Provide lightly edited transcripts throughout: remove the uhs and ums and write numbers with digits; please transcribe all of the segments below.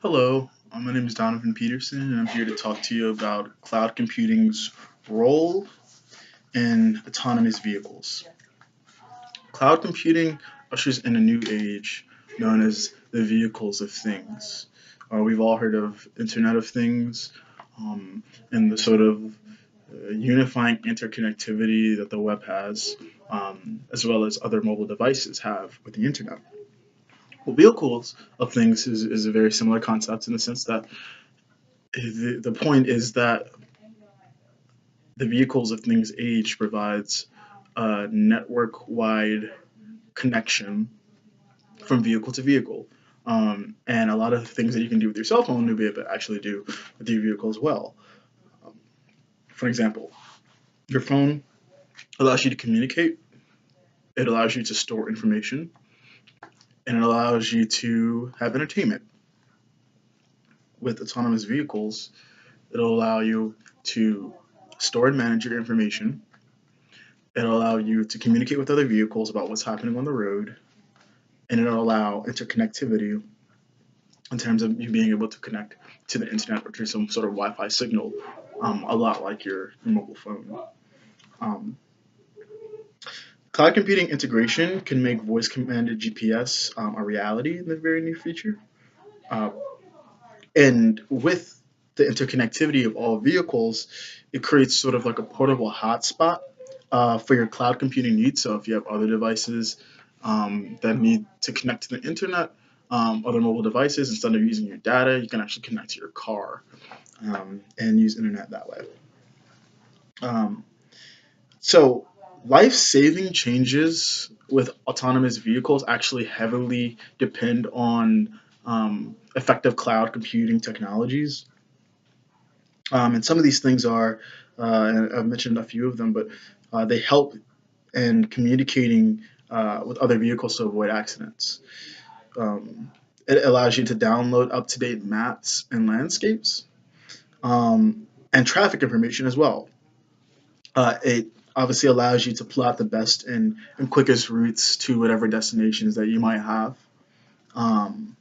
Hello, my name is Donovan Peterson, and I'm here to talk to you about cloud computing's role in autonomous vehicles. Cloud computing ushers in a new age known as the vehicles of things. We've all heard of Internet of Things and the sort of unifying interconnectivity that the web has, as well as other mobile devices have with the Internet. Well, vehicles of things is a very similar concept in the sense that the point is that the vehicles of things age provides a network-wide connection from vehicle to vehicle. And a lot of things that you can do with your cell phone, you'll be able to actually do with your vehicle as well. Um, for example, your phone allows you to communicate, it allows you to store information, and it allows you to have entertainment. With autonomous vehicles, it'll allow you to store and manage your information. It'll allow you to communicate with other vehicles about what's happening on the road, and it'll allow interconnectivity in terms of you being able to connect to the internet or to some sort of Wi-Fi signal, a lot like your mobile phone. Um, Cloud computing integration can make voice commanded GPS a reality in the very near future. Uh, and with the interconnectivity of all vehicles, it creates sort of like a portable hotspot for your cloud computing needs. So if you have other devices that need to connect to the internet, other mobile devices, instead of using your data, you can actually connect to your car and use internet that way. Um, so life-saving changes with autonomous vehicles actually heavily depend on effective cloud computing technologies. And some of these things are, and I've mentioned a few of them, but they help in communicating with other vehicles to avoid accidents. Um, it allows you to download up-to-date maps and landscapes and traffic information as well. It obviously allows you to plot the best and quickest routes to whatever destinations that you might have. Um,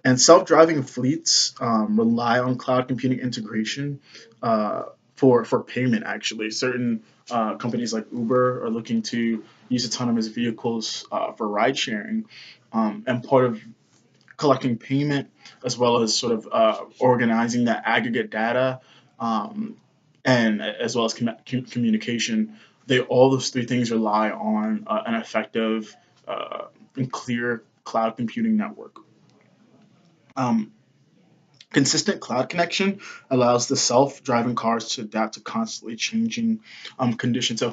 and self-driving fleets rely on cloud computing integration uh, for payment. Actually, certain companies like Uber are looking to use autonomous vehicles for ride sharing, and part of collecting payment as well as sort of organizing that aggregate data um, and as well as communication. They all those three things rely on an effective and clear cloud computing network. Um, Consistent cloud connection allows the self-driving cars to adapt to constantly changing conditions.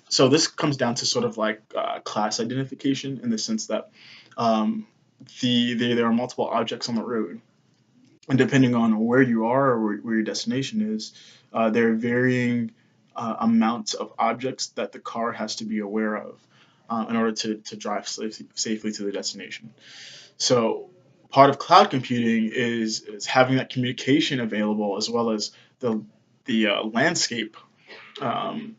So this comes down to sort of like class identification in the sense that um, there are multiple objects on the road, and depending on where you are or where your destination is, there are varying amounts of objects that the car has to be aware of in order to drive safely to the destination. So part of cloud computing is having that communication available as well as the landscape um,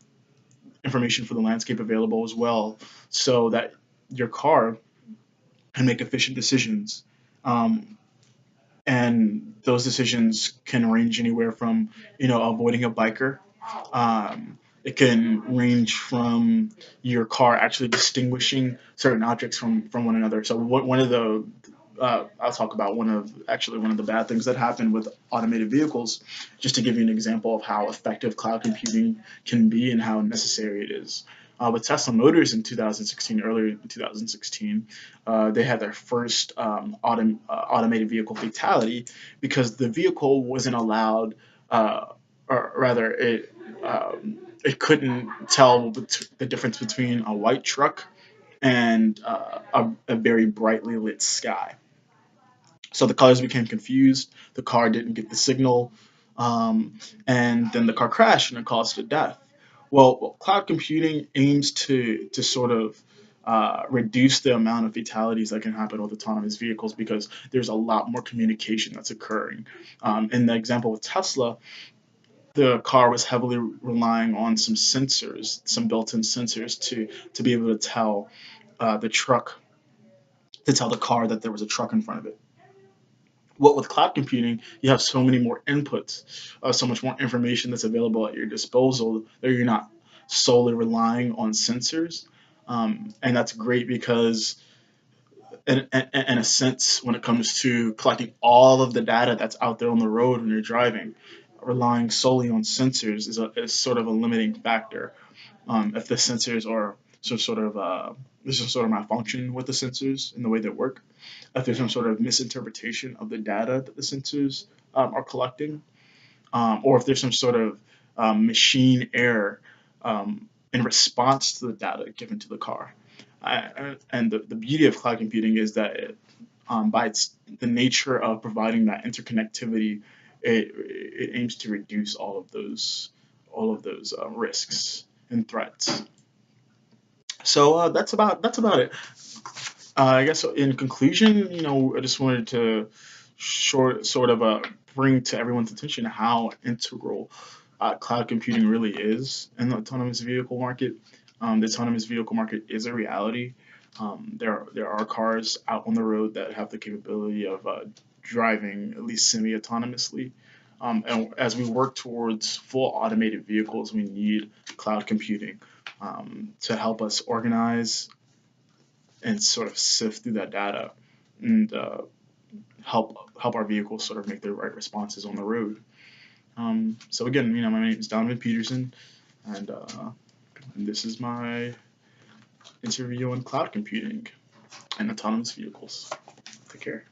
information for the landscape available as well, so that your car can make efficient decisions. Um, and those decisions can range anywhere from avoiding a biker. It can range from your car actually distinguishing certain objects from one another. So one of the I'll talk about one of the bad things that happen with automated vehicles, just to give you an example of how effective cloud computing can be and how necessary it is. With Tesla Motors in 2016, earlier in 2016, they had their first automated vehicle fatality because the vehicle wasn't allowed, or rather, it couldn't tell the difference between a white truck and a very brightly lit sky. So the colors became confused. The car didn't get the signal, and then the car crashed and it caused a death. Well, cloud computing aims to sort of reduce the amount of fatalities that can happen with autonomous vehicles because there's a lot more communication that's occurring. In the example with Tesla, the car was heavily relying on some sensors, some built-in sensors to be able to tell the truck to tell the car that there was a truck in front of it. What with cloud computing, you have so many more inputs, so much more information that's available at your disposal that you're not solely relying on sensors. And that's great because, in a sense, when it comes to collecting all of the data that's out there on the road when you're driving, relying solely on sensors is sort of a limiting factor. If the sensors are some sort of there's some sort of malfunction with the sensors in the way they work, if there's some sort of misinterpretation of the data that the sensors are collecting, or if there's some sort of machine error in response to the data given to the car. And the beauty of cloud computing is that by the nature of providing that interconnectivity, it aims to reduce all of those risks and threats. So that's about it. I guess in conclusion, I just wanted to sort of bring to everyone's attention how integral cloud computing really is in the autonomous vehicle market. The autonomous vehicle market is a reality. There are cars out on the road that have the capability of driving at least semi-autonomously. And as we work towards full automated vehicles, we need cloud computing to help us organize and sort of sift through that data and help our vehicles sort of make the right responses on the road. So again, my name is Donovan Peterson, and this is my interview on cloud computing and autonomous vehicles. Take care.